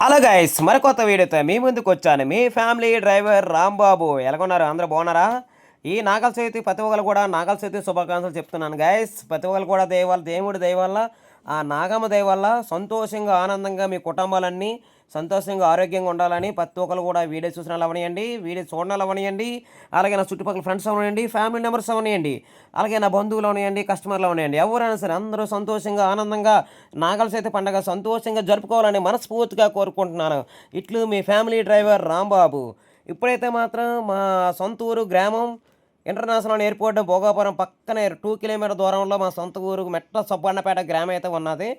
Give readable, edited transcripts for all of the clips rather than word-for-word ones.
Hello guys, మరికొత్త వీడియోతో మీ ముందుకు వచ్చాను. మీ ఫ్యామిలీ డ్రైవర్ రాంబాబు. ఎలాగొన్నారు? అందరూ బాగున్నారా? ఈ నాగల చవితి ప్రతి ఒక్కరు కూడా నాగల చవితి శుభాకాంక్షలు చెప్తున్నాను గైస్. ప్రతి ఒక్కరు కూడా దేవుడి దయ వల్ల, ఆ నాగమ్మ దయ వల్ల సంతోషంగా ఆనందంగా మీ కుటుంబాలన్నీ సంతోషంగా ఆరోగ్యంగా ఉండాలని ప్రతి ఒక్కరు కూడా వీడియో చూసిన అవనియండి, వీడియో చూడడం అవనియండి, అలాగే నా చుట్టుపక్కల ఫ్రెండ్స్ అవనియండి, ఫ్యామిలీ మెంబర్స్ అవనియండి, అలాగే నా బంధువులు అవనియండి, కస్టమర్లు అవనియండి, ఎవరైనా సరే అందరూ సంతోషంగా ఆనందంగా నాగల చవితి పండుగ సంతోషంగా జరుపుకోవాలని మనస్ఫూర్తిగా కోరుకుంటున్నాను. ఇట్లు మీ ఫ్యామిలీ డ్రైవర్ రాంబాబు. ఇప్పుడైతే మాత్రం మా సొంత ఊరు గ్రామం ఇంటర్నేషనల్ ఎయిర్పోర్ట్ భోగాపురం పక్కనే 2 కిలోమీటర్ దూరంలో మా సొంత ఊరు మెట్ట సుబ్బన్నపేట గ్రామం అయితే ఉన్నది.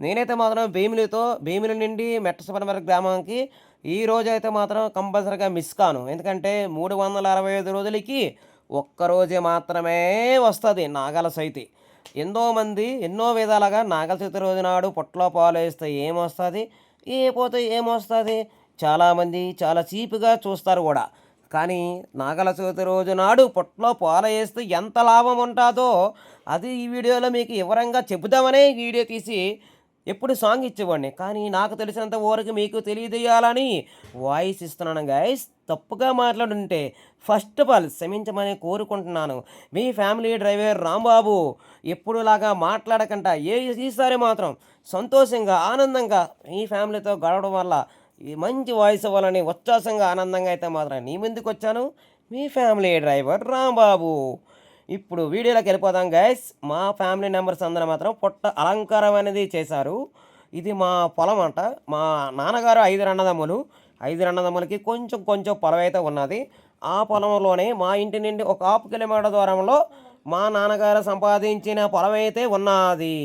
నేనైతే మాత్రం భీమిలి నుండి మెట్ట సుబ్బన్నపేట గ్రామానికి ఈ రోజు అయితే మాత్రం కంపల్సరీగా మిస్ కాను. ఎందుకంటే 365 రోజులకి ఒక్కరోజే మాత్రమే వస్తుంది నాగల చవితి. ఎంతోమంది ఎన్నో విధాలుగా నాగల చవితి రోజు నాడు పొట్టలో పాలు వేస్తే ఏమొస్తుంది, ఏ పోతే ఏమొస్తుంది, చాలామంది చాలా చీప్గా చూస్తారు కూడా. కానీ నాగల చవితి రోజు నాడు పొట్టలో పాలు వేస్తే ఎంత లాభం ఉంటుందో అది ఈ వీడియోలో మీకు వివరంగా చెబుదామనే వీడియో తీసి ఎప్పుడు సాంగ్ ఇచ్చేవాడిని. కానీ నాకు తెలిసినంత వరకు మీకు తెలియజేయాలని వాయిస్ ఇస్తున్నాను గైస్. తప్పుగా మాట్లాడుంటే ఫస్ట్ ఆఫ్ ఆల్ క్షమించమని కోరుకుంటున్నాను. మీ ఫ్యామిలీ డ్రైవర్ రాంబాబు. ఎప్పుడులాగా మాట్లాడకుండా ఈసారి మాత్రం సంతోషంగా ఆనందంగా మీ ఫ్యామిలీతో గడవడం వల్ల ఈ మంచి వాయిస్ ఇవ్వాలని ఉత్సాహంగా ఆనందంగా అయితే మాత్రం నీ ముందుకు వచ్చాను. మీ ఫ్యామిలీ డ్రైవర్ రాంబాబు. ఇప్పుడు వీడియోలోకి వెళ్ళిపోదాం గైస్. మా ఫ్యామిలీ మెంబర్స్ అందరూ మాత్రం పొట్ట అలంకారం అనేది చేశారు. ఇది మా పొలం అంట. మా నాన్నగారు 5 అన్నదమ్ములు. 5 అన్నదమ్ములకి కొంచెం కొంచెం పొలం అయితే ఉన్నది. ఆ పొలంలోనే మా ఇంటి నుండి ఒక 1/2 కిలోమీటర్ దూరంలో మా నాన్నగారు సంపాదించిన పొలం అయితే ఉన్నది.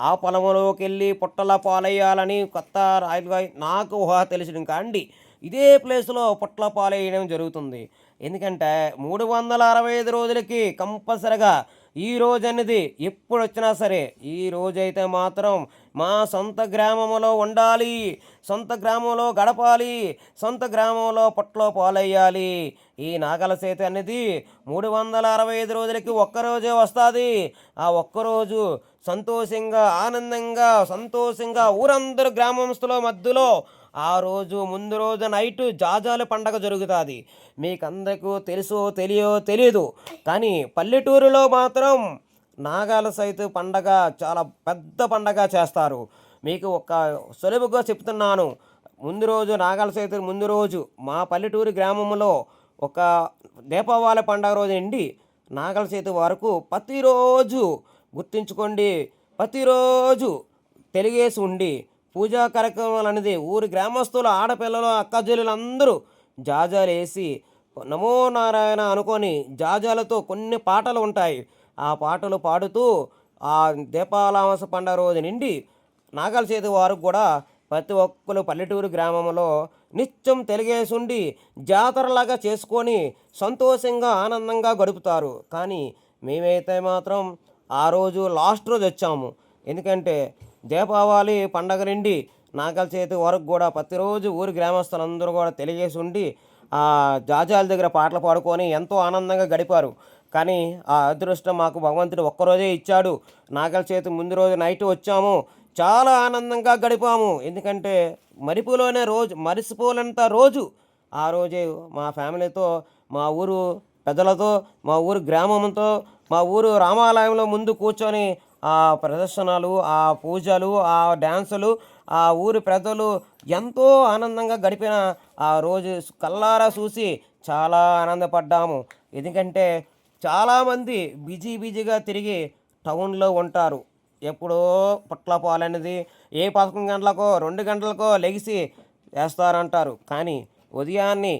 ఆ పొలంలోకి వెళ్ళి పుట్టల పాలయ్యాలని కొత్త రాయలుగా నాకు ఊహ తెలిసిన కాండి ఇదే ప్లేస్లో పుట్టల పాలయ్యడం జరుగుతుంది. ఎందుకంటే 365 రోజులకి కంపల్సరిగా ఈ రోజు అనేది ఎప్పుడు వచ్చినా సరే ఈ రోజైతే మాత్రం మా సొంత గ్రామంలో ఉండాలి, సొంత గ్రామంలో గడపాలి, సొంత గ్రామంలో పొట్టలో పాలయ్యాలి. ఈ నాగల చవితి అనేది 365 రోజులకి ఒక్కరోజే వస్తుంది. ఆ ఒక్కరోజు సంతోషంగా సంతోషంగా ఊరందరూ గ్రామస్తుల మధ్యలో ఆ రోజు ముందు రోజు నైటు జాజాల పండగ జరుగుతుంది. మీకందరికీ తెలుసో తెలియదు, కానీ పల్లెటూరులో మాత్రం నాగాల చవితి పండగ చాలా పెద్ద పండగ చేస్తారు. మీకు ఒక సులువుగా చెప్తున్నాను. ముందు రోజు నాగాల చవితి ముందు రోజు మా పల్లెటూరు గ్రామంలో ఒక దీపావళి పండగ రోజు అండి నాగల చవితి వరకు ప్రతిరోజు గుర్తుంచుకోండి, ప్రతిరోజు తెలిగేసి ఉండి పూజా కార్యక్రమాలు అనేది ఊరి గ్రామస్తులు ఆడపిల్లలు అక్కజల్లులు అందరూ జాజాలు వేసి నమో నారాయణ అనుకొని జాజాలతో కొన్ని పాటలు ఉంటాయి. ఆ పాటలు పాడుతూ ఆ దీపావళి పండుగ రోజు నుండి నాగల చవితి వారికి కూడా ప్రతి ఒక్కరు పల్లెటూరు గ్రామంలో నిత్యం తెలిగేసుండి జాతరలాగా చేసుకొని సంతోషంగా ఆనందంగా గడుపుతారు. కానీ మేమైతే మాత్రం ఆ రోజు లాస్ట్ రోజు వచ్చాము. ఎందుకంటే దీపావళి పండగ నుండి నాగల చవితి వరకు కూడా ప్రతిరోజు ఊరి గ్రామస్తులందరూ కూడా తెలియజేసి ఉండి ఆ జాజాల దగ్గర పాటలు పాడుకొని ఎంతో ఆనందంగా గడిపారు. కానీ ఆ అదృష్టం మాకు భగవంతుడు ఒక్కరోజే ఇచ్చాడు. నాగల చవితి ముందు రోజు నైట్ వచ్చాము, చాలా ఆనందంగా గడిపాము. ఎందుకంటే మరిసిపోలేంత రోజు ఆ రోజే మా ఫ్యామిలీతో, మా ఊరు పెద్దలతో, మా ఊరు గ్రామంతో, మా ఊరు రామాలయంలో ముందు కూర్చొని ఆ ప్రదర్శనలు, ఆ పూజలు, ఆ డ్యాన్సులు, ఆ ఊరి ప్రజలు ఎంతో ఆనందంగా గడిపిన ఆ రోజు కల్లారా చూసి చాలా ఆనందపడ్డాము. ఎందుకంటే చాలామంది బిజీగా తిరిగి టౌన్లో ఉంటారు. ఎప్పుడో పుట్ల పాలనేది 11 గంటలకో 2 గంటలకో లెగిసి వేస్తారంటారు. కానీ ఉదయాన్నే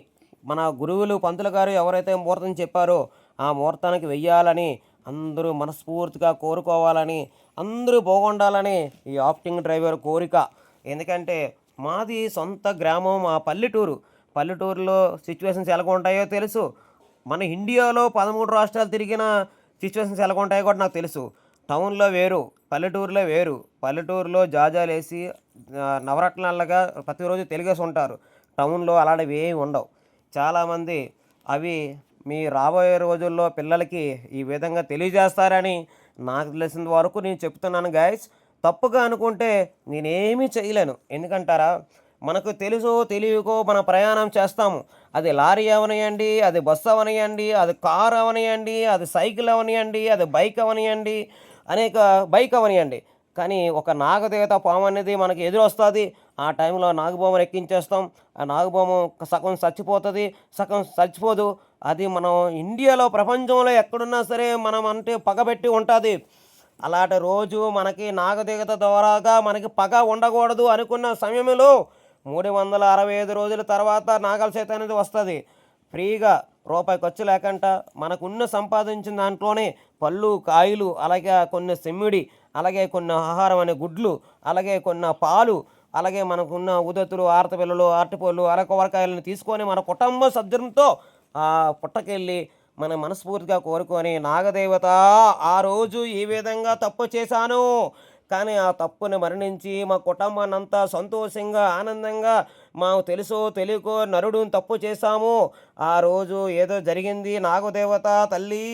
మన గురువులు పంతులు గారు ఎవరైతే ముహూర్తం చెప్పారో ఆ ముహూర్తానికి వెయ్యాలని అందరూ మనస్ఫూర్తిగా కోరుకోవాలని, అందరూ బాగుండాలని ఈ ఆప్టింగ్ డ్రైవర్ కోరిక. ఎందుకంటే మాది సొంత గ్రామం, మా పల్లెటూరులో సిచ్యువేషన్స్ ఎలా ఉంటాయో తెలుసు. మన ఇండియాలో 13 రాష్ట్రాలు తిరిగిన సిచ్యువేషన్స్ ఎలా ఉంటాయో కూడా నాకు తెలుసు. టౌన్లో వేరు, పల్లెటూరులో వేరు. పల్లెటూరులో జాజాలేసి నవరత్నాలుగా ప్రతిరోజు తెలిగేసి ఉంటారు. టౌన్లో అలాంటివి ఏమి ఉండవు. చాలామంది అవి మీ రాబోయే రోజుల్లో పిల్లలకి ఈ విధంగా తెలియజేస్తారని నాకు తెలిసిన వరకు నేను చెప్తున్నాను గైస్. తప్పుగా అనుకుంటే నేనేమీ చేయలేను. ఎందుకంటారా, మనకు తెలుసో తెలియకో మన ప్రయాణం చేస్తాము. అది లారీ అవనియండి, అది బస్సు అవనియండి, అది కారు అవనియండి, అది సైకిల్ అవనియండి, అది బైక్ అవనియండి, అనేక బైక్ అవనియండి. కానీ ఒక నాగదేవత పాము అనేది మనకి ఎదురొస్తుంది. ఆ టైంలో నాగపాముని ఎక్కించేస్తాం. ఆ నాగపాము సగం చచ్చిపోతుంది, సగం చచ్చిపోదు. అది మనం ఇండియాలో ప్రపంచంలో ఎక్కడున్నా సరే మనం అంటే పగబెట్టి ఉంటుంది. అలాంటి రోజు మనకి నాగదేవత ద్వారాగా మనకి పగ ఉండకూడదు అనుకున్న సమయంలో 365 రోజుల తర్వాత నాగల చేత అనేది వస్తుంది. ఫ్రీగా రూపాయి ఖర్చు లేకుండా మనకున్న సంపాదించిన దాంట్లోనే పళ్ళు కాయలు, అలాగే కొన్ని సెమ్మిడి, అలాగే కొన్ని ఆహారం అనే గుడ్లు, అలాగే కొన్ని పాలు, అలాగే మనకున్న ఉదతులు, ఆర్తపిల్లలు, అరటిపళ్ళు, అరకొవరకాయలను తీసుకొని మన కుటుంబ సభ్యులతో ఆ పుట్టకెళ్ళి మన మనస్ఫూర్తిగా కోరుకొని నాగదేవత ఆ రోజు ఈ విధంగా తప్పు చేశాను, కానీ ఆ తప్పుని మరణించి మా కుటుంబాన్నంతా సంతోషంగా ఆనందంగా మాకు తెలుసో తెలియకో నరుడుని తప్పు చేశాము, ఆ రోజు ఏదో జరిగింది, నాగదేవత తల్లి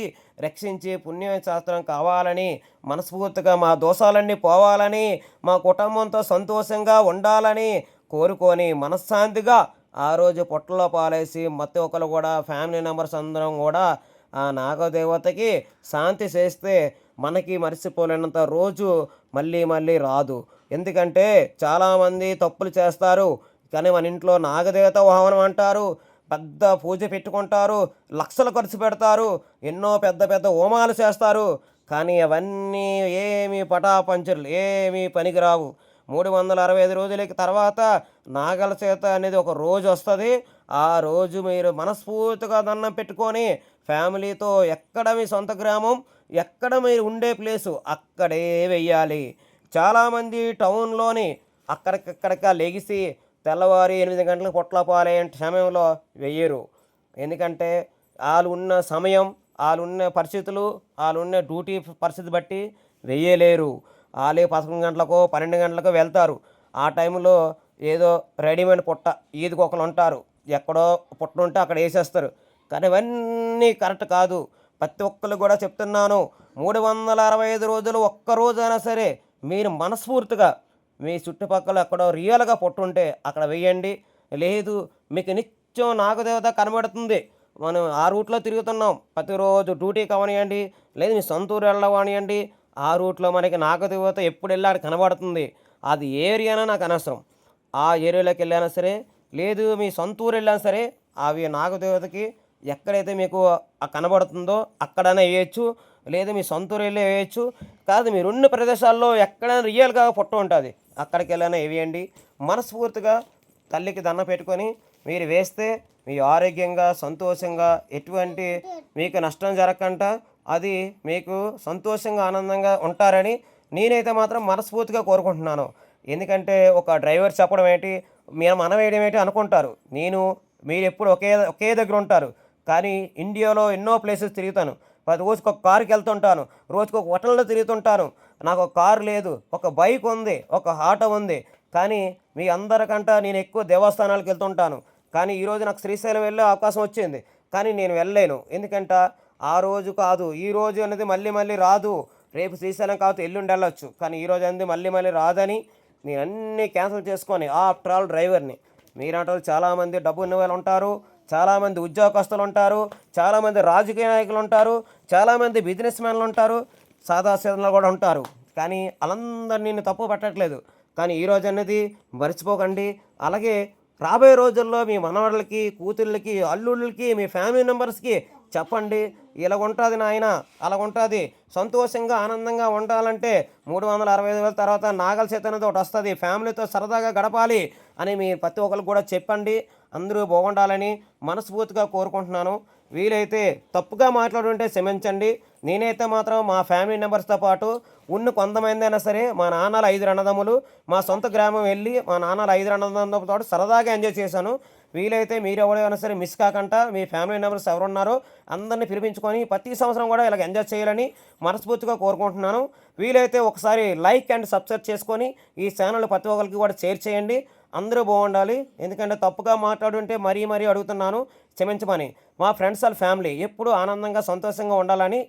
రక్షించి పుణ్యశాస్త్రం కావాలని మనస్ఫూర్తిగా మా దోషాలన్నీ పోవాలని మా కుటుంబంతో సంతోషంగా ఉండాలని కోరుకొని మనశ్శాంతిగా ఆ రోజు పొట్టలో పాలేసి ప్రతి ఒక్కరు కూడా ఫ్యామిలీ మెంబర్స్ అందరం కూడా ఆ నాగదేవతకి శాంతి చేస్తే మనకి మర్చిపోలేనంత రోజు మళ్ళీ మళ్ళీ రాదు. ఎందుకంటే చాలామంది తప్పులు చేస్తారు, కానీ మన ఇంట్లో నాగదేవత వాహనం అంటారు, పెద్ద పూజ పెట్టుకుంటారు, లక్షలు ఖర్చు పెడతారు, ఎన్నో పెద్ద పెద్ద హోమాలు చేస్తారు, కానీ అవన్నీ ఏమీ పటాపంచర్లు ఏమీ పనికిరావు. 365 రోజులకి తర్వాత నాగల చేత అనేది ఒక రోజు వస్తుంది. ఆ రోజు మీరు మనస్ఫూర్తిగా దండం పెట్టుకొని ఫ్యామిలీతో ఎక్కడ మీ సొంత గ్రామం, ఎక్కడ మీరు ఉండే ప్లేసు అక్కడే వెయ్యాలి. చాలామంది టౌన్లోని అక్కడికక్కడిక లెగిసి తెల్లవారి 8 గంటలకు పొట్ల పాలే సమయంలో వెయ్యరు. ఎందుకంటే వాళ్ళు ఉన్న సమయం, వాళ్ళు ఉన్న పరిస్థితులు, వాళ్ళు ఉన్న డ్యూటీ పరిస్థితి బట్టి వెయ్యలేరు. వాళ్ళే 11 గంటలకో 12 గంటలకో వెళ్తారు. ఆ టైంలో ఏదో రెడీమేడ్ పుట్ట ఈదికి ఒకరు ఉంటారు, ఎక్కడో పుట్ట ఉంటే అక్కడ వేసేస్తారు. కానీ ఇవన్నీ కరెక్ట్ కాదు. ప్రతి ఒక్కరు కూడా చెప్తున్నాను, 365 రోజులు ఒక్కరోజైనా సరే మీరు మనస్ఫూర్తిగా మీ చుట్టుపక్కల ఎక్కడో రియల్గా పుట్టుంటే అక్కడ వెయ్యండి. లేదు మీకు నిత్యం నాగదేవత కనబడుతుంది, మనం ఆ రూట్లో తిరుగుతున్నాం, ప్రతిరోజు డ్యూటీకి అవనియండి, లేదు మీ సొంతూరు వెళ్ళవనియండి, ఆ రూట్లో మనకి నాగదేవత ఎప్పుడు వెళ్ళాడు కనబడుతుంది. అది ఏరియానా నాకు అనవసరం. ఆ ఏరియాలోకి వెళ్ళినా సరే, లేదు మీ సొంతూరు వెళ్ళినా సరే, అవి నాగదేవతకి ఎక్కడైతే మీకు కనబడుతుందో అక్కడనే వేయచ్చు, లేదు మీ సొంతూరు వెళ్ళి వేయచ్చు. కాదు మీరున్న ప్రదేశాల్లో ఎక్కడైనా రియల్గా పుట్ట ఉంటుంది, అక్కడికి వెళ్ళైనా వేయండి. మనస్ఫూర్తిగా తల్లికి దండం పెట్టుకొని మీరు వేస్తే మీ ఆరోగ్యంగా సంతోషంగా ఎటువంటి మీకు నష్టం జరగకుండా అది మీకు సంతోషంగా ఆనందంగా ఉంటారని నేనైతే మాత్రం మనస్ఫూర్తిగా కోరుకుంటున్నాను. ఎందుకంటే ఒక డ్రైవర్ చెప్పడం ఏంటి, మేము మనం వేయడం ఏంటి అనుకుంటారు. మీరు ఎప్పుడు ఒకే ఒకే దగ్గర ఉంటారు, కానీ ఇండియాలో ఎన్నో ప్లేసెస్ తిరుగుతాను. రోజుకి ఒక కారుకి వెళ్తుంటాను, రోజుకి ఒక హోటల్లో తిరుగుతుంటాను. నాకు ఒక కారు లేదు, ఒక బైక్ ఉంది, ఒక ఆటో ఉంది, కానీ మీ అందరికంటే నేను ఎక్కువ దేవస్థానాలకు వెళ్తుంటాను. కానీ ఈరోజు నాకు శ్రీశైలం వెళ్ళే అవకాశం వచ్చింది, కానీ నేను వెళ్ళలేను. ఎందుకంటే ఆ రోజు కాదు, ఈ రోజు అనేది మళ్ళీ మళ్ళీ రాదు. రేపు శ్రీశైలం కావచ్చు, ఎల్లుండి వెళ్ళొచ్చు, కానీ ఈరోజు అనేది మళ్ళీ మళ్ళీ రాదని నేను అన్నీ క్యాన్సిల్ చేసుకొని ఆఫ్టర్ ఆల్ డ్రైవర్ని. మీరంటే చాలామంది డబ్బు ఉన్న వాళ్ళు ఉంటారు, చాలామంది ఉద్యోగస్తులు ఉంటారు, చాలామంది రాజకీయ నాయకులు ఉంటారు, చాలామంది బిజినెస్ మ్యాన్లు ఉంటారు, సాదాసీదలు కూడా ఉంటారు. కానీ వాళ్ళందరినీ నేను తప్పు పట్టట్లేదు, కానీ ఈరోజు అనేది మర్చిపోకండి. అలాగే రాబోయే రోజుల్లో మీ మనవళ్ళకి, కూతుళ్ళకి, అల్లుళ్ళకి, మీ ఫ్యామిలీ మెంబర్స్కి చెప్పండి, ఇలాగుంటుంది నాయన, అలాగుంటుంది. సంతోషంగా ఆనందంగా ఉండాలంటే 365 తర్వాత నాగల చేత అనేది ఒకటి వస్తుంది, ఫ్యామిలీతో సరదాగా గడపాలి అని మీ ప్రతి ఒక్కరికి కూడా చెప్పండి. అందరూ బాగుండాలని మనస్ఫూర్తిగా కోరుకుంటున్నాను. వీలైతే తప్పుగా మాట్లాడుంటే క్షమించండి. నేనైతే మాత్రం మా ఫ్యామిలీ మెంబర్స్తో పాటు కొంతమంది అయినా సరే, మా నాన్నల 5 అన్నదమ్ములు మా సొంత గ్రామం వెళ్ళి మా నాన్నల 5 అన్నదమ్ములతో పాటు సరదాగా ఎంజాయ్ చేశాను. వీలైతే మీరు ఎవరైనా సరే మిస్ కాకుండా మీ ఫ్యామిలీ మెంబర్స్ ఎవరున్నారో అందరినీ పిలిపించుకొని ప్రతి సంవత్సరం కూడా ఇలాగ ఎంజాయ్ చేయాలని మనస్ఫూర్తిగా కోరుకుంటున్నాను. వీలైతే ఒకసారి లైక్ అండ్ సబ్స్క్రైబ్ చేసుకొని ఈ ఛానల్ ప్రతి ఒక్కరికి కూడా షేర్ చేయండి. అందరూ బాగుండాలి. ఎందుకంటే తప్పుగా మాట్లాడుంటే మరీ అడుగుతున్నాను, క్షమించమని. మా ఫ్రెండ్స్ అండ్ ఫ్యామిలీ ఎప్పుడూ ఆనందంగా సంతోషంగా ఉండాలని